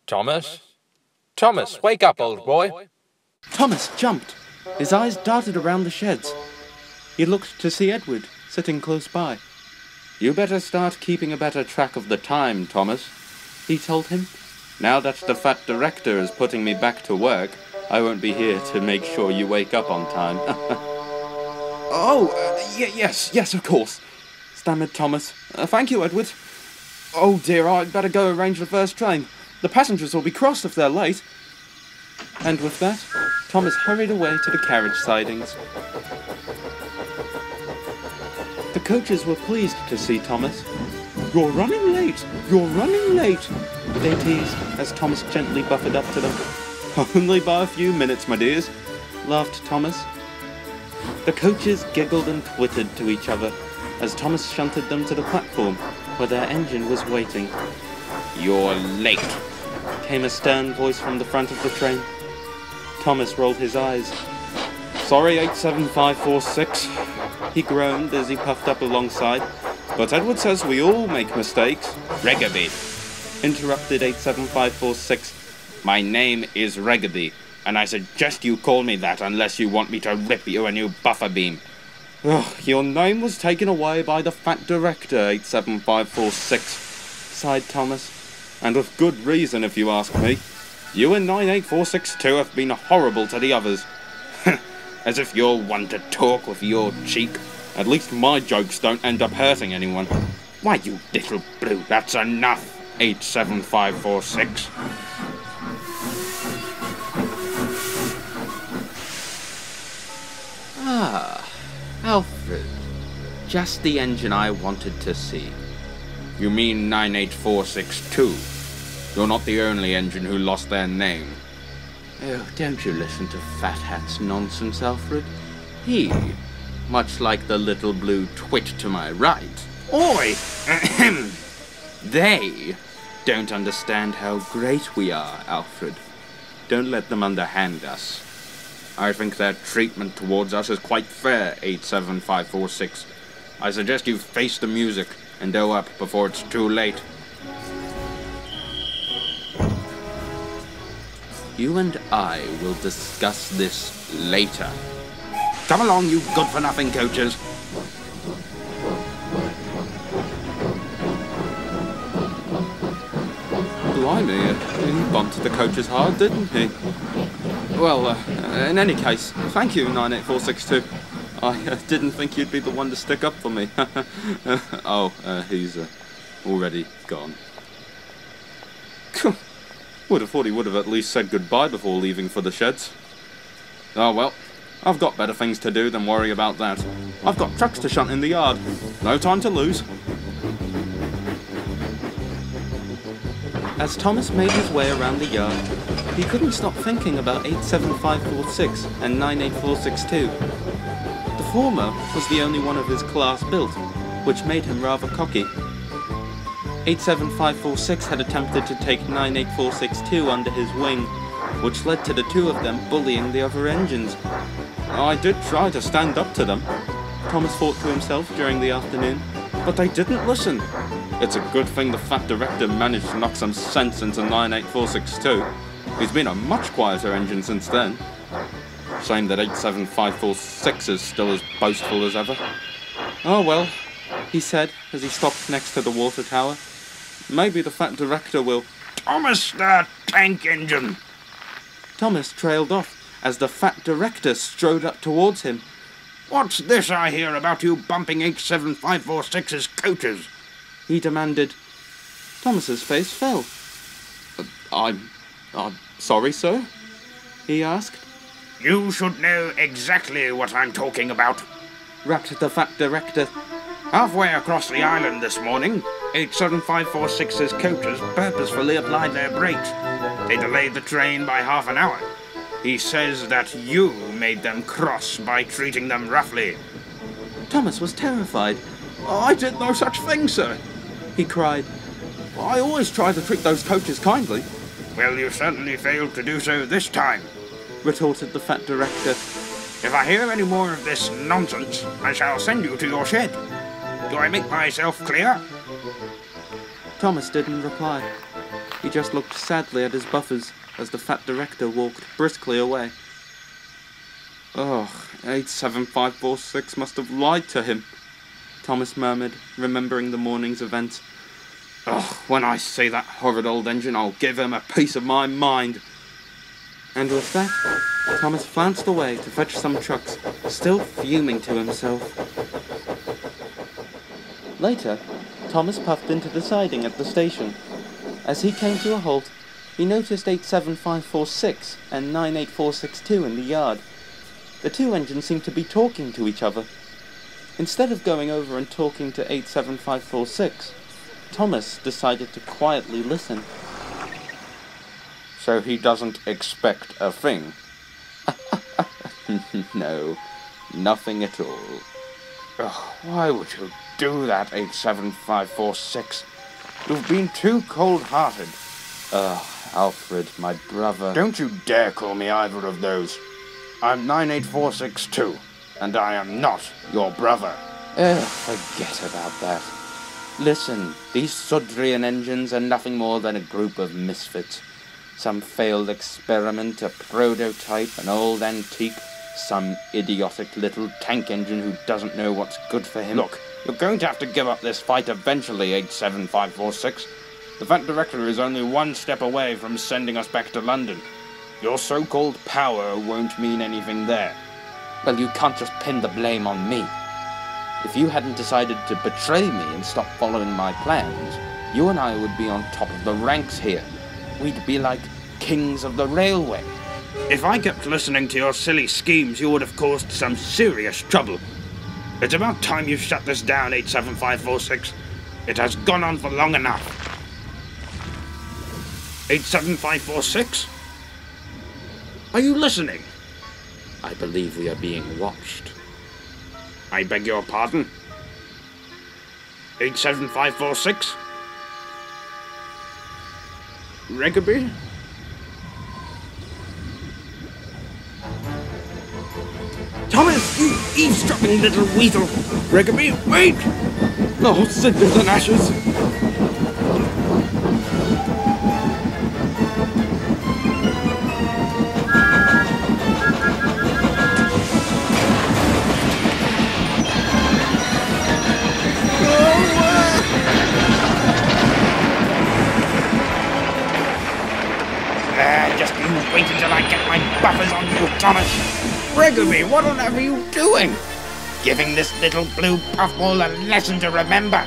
Thomas? Thomas, wake up, old boy. Thomas jumped. His eyes darted around the sheds. He looked to see Edward, sitting close by. "You better start keeping a better track of the time, Thomas," he told him. "Now that the fat director is putting me back to work, I won't be here to make sure you wake up on time." Yes, of course," stammered Thomas. "Thank you, Edward. Oh dear, I'd better go arrange the first train. The passengers will be cross if they're late." And with that, Thomas hurried away to the carriage sidings. The coaches were pleased to see Thomas. "You're running late! You're running late!" they teased as Thomas gently buffered up to them. "Only by a few minutes, my dears," laughed Thomas. The coaches giggled and twittered to each other as Thomas shunted them to the platform where their engine was waiting. "You're late," came a stern voice from the front of the train. Thomas rolled his eyes. "Sorry, 87546, he groaned as he puffed up alongside. "But Edward says we all make mistakes." "Reggaby," interrupted 87546. "My name is Reggaby, and I suggest you call me that unless you want me to rip you a new buffer beam." Your name was taken away by the fat director, 87546, sighed Thomas. "And with good reason, if you ask me. You and 98462 have been horrible to the others." "As if you're one to talk with your cheek. At least my jokes don't end up hurting anyone." "Why, you little blue, that's enough, 87546. "Ah, Alfred. Just the engine I wanted to see." "You mean 98462? You're not the only engine who lost their name." "Oh, don't you listen to Fat Hat's nonsense, Alfred. He, much like the little blue twit to my right, oi, they don't understand how great we are, Alfred. Don't let them underhand us. I think their treatment towards us is quite fair, 87546. I suggest you face the music and go up before it's too late." "You and I will discuss this later. Come along, you good-for-nothing coaches." Blimey, he bumped the coaches hard, didn't he? Well, in any case, thank you, 98462. I didn't think you'd be the one to stick up for me. He's already gone. Would have thought he would have at least said goodbye before leaving for the sheds. Oh well, I've got better things to do than worry about that. I've got trucks to shunt in the yard. No time to lose. As Thomas made his way around the yard, he couldn't stop thinking about 87546 and 98462. The former was the only one of his class built, which made him rather cocky. 87546 had attempted to take 98462 under his wing, which led to the two of them bullying the other engines. "I did try to stand up to them," Thomas thought to himself during the afternoon, "but they didn't listen. It's a good thing the fat director managed to knock some sense into 98462. He's been a much quieter engine since then. Shame that 87546 is still as boastful as ever." "Oh well," he said as he stopped next to the water tower. "Maybe the fat director will—" "Thomas, the tank engine!" Thomas trailed off as the fat director strode up towards him. "What's this I hear about you bumping 87546's coaches?" he demanded. Thomas's face fell. I'm sorry, sir?" he asked. "You should know exactly what I'm talking about," rapped the fat director. "Halfway across the island this morning, 87546's coaches purposefully applied their brakes. They delayed the train by half an hour. He says that you made them cross by treating them roughly." Thomas was terrified. "I did no such thing, sir," he cried. "I always try to treat those coaches kindly." "Well, you certainly failed to do so this time," retorted the fat director. "If I hear any more of this nonsense, I shall send you to your shed. Do I make myself clear?" Thomas didn't reply. He just looked sadly at his buffers as the fat director walked briskly away. Oh, 87546 must have lied to him, Thomas murmured, remembering the morning's events. Oh, when I see that horrid old engine, I'll give him a piece of my mind. And with that, Thomas flounced away to fetch some trucks, still fuming to himself. Later, Thomas puffed into the siding at the station. As he came to a halt, he noticed 87546 and 98462 in the yard. The two engines seemed to be talking to each other. Instead of going over and talking to 87546, Thomas decided to quietly listen. So he doesn't expect a thing? No, nothing at all. Oh, why would you do that, 87546? You've been too cold-hearted. Alfred, my brother. Don't you dare call me either of those. I'm 98462, and I am not your brother. Forget about that. Listen, these Sodrian engines are nothing more than a group of misfits. Some failed experiment, a prototype, an old antique, some idiotic little tank engine who doesn't know what's good for him. Look, you're going to have to give up this fight eventually, 87546. The Fat Director is only one step away from sending us back to London. Your so-called power won't mean anything there. Well, you can't just pin the blame on me. If you hadn't decided to betray me and stop following my plans, you and I would be on top of the ranks here. We'd be like kings of the railway. If I kept listening to your silly schemes, you would have caused some serious trouble. It's about time you shut this down, 87546. It has gone on for long enough. 87546? Are you listening? I believe we are being watched. I beg your pardon? 87546? Rigby? Thomas, you eavesdropping little weasel! Rigby, wait! No, cinders and ashes! Just you wait until I get my buffers on you, Thomas! Rigby, what on earth are you doing? Giving this little blue puffball a lesson to remember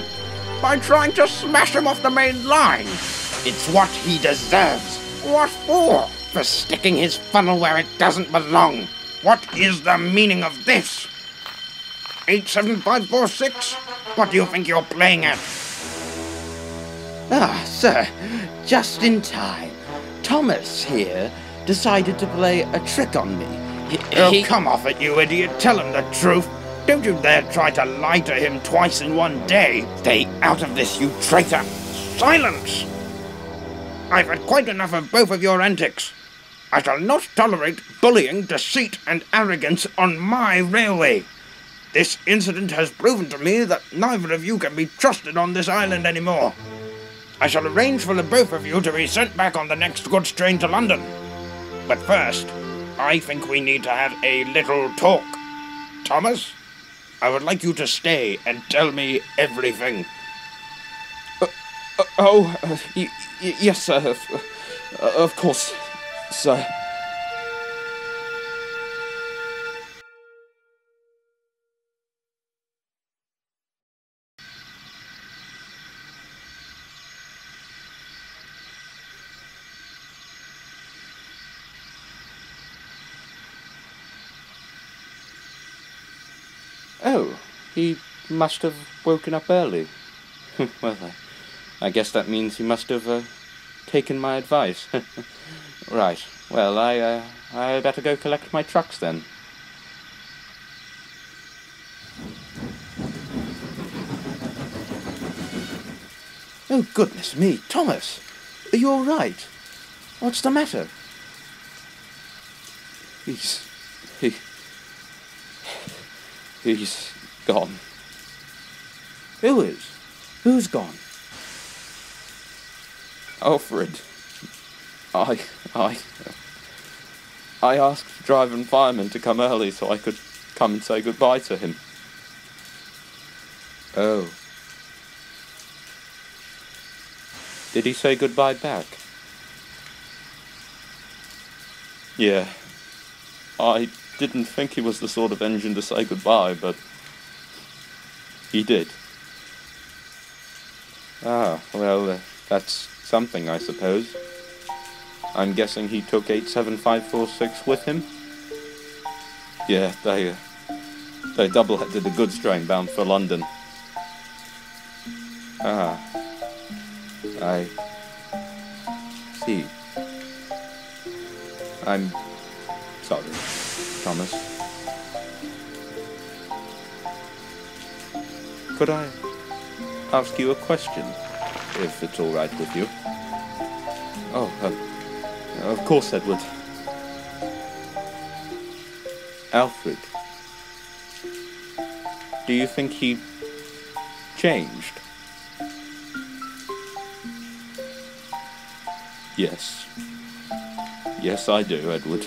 by trying to smash him off the main line. It's what he deserves. What for? For sticking his funnel where it doesn't belong. What is the meaning of this? 87546? What do you think you're playing at? Ah, sir, just in time. Thomas here decided to play a trick on me. Oh, come off it, you idiot. Tell him the truth. Don't you dare try to lie to him twice in one day. Stay out of this, you traitor. Silence! I've had quite enough of both of your antics. I shall not tolerate bullying, deceit, and arrogance on my railway. This incident has proven to me that neither of you can be trusted on this island anymore. I shall arrange for the both of you to be sent back on the next goods train to London. But first, I think we need to have a little talk. Thomas, I would like you to stay and tell me everything. Yes, sir. Of course, sir. Oh, he must have woken up early. Well, I guess that means he must have taken my advice. Right. Well, I better go collect my trucks then. Oh, goodness me, Thomas, are you all right? What's the matter? He's gone. Who is? Who's gone? Alfred. I asked driver and fireman to come early so I could come and say goodbye to him. Oh. Did he say goodbye back? Yeah. I didn't think he was the sort of engine to say goodbye, but he did. Ah, well, that's something, I suppose. I'm guessing he took 87546 with him? Yeah, they double-headed the goods train bound for London. Ah. I see. I'm sorry, Thomas. Could I ask you a question, if it's all right with you? Oh, Of course, Edward. Alfred. Do you think he changed? Yes. Yes, I do, Edward.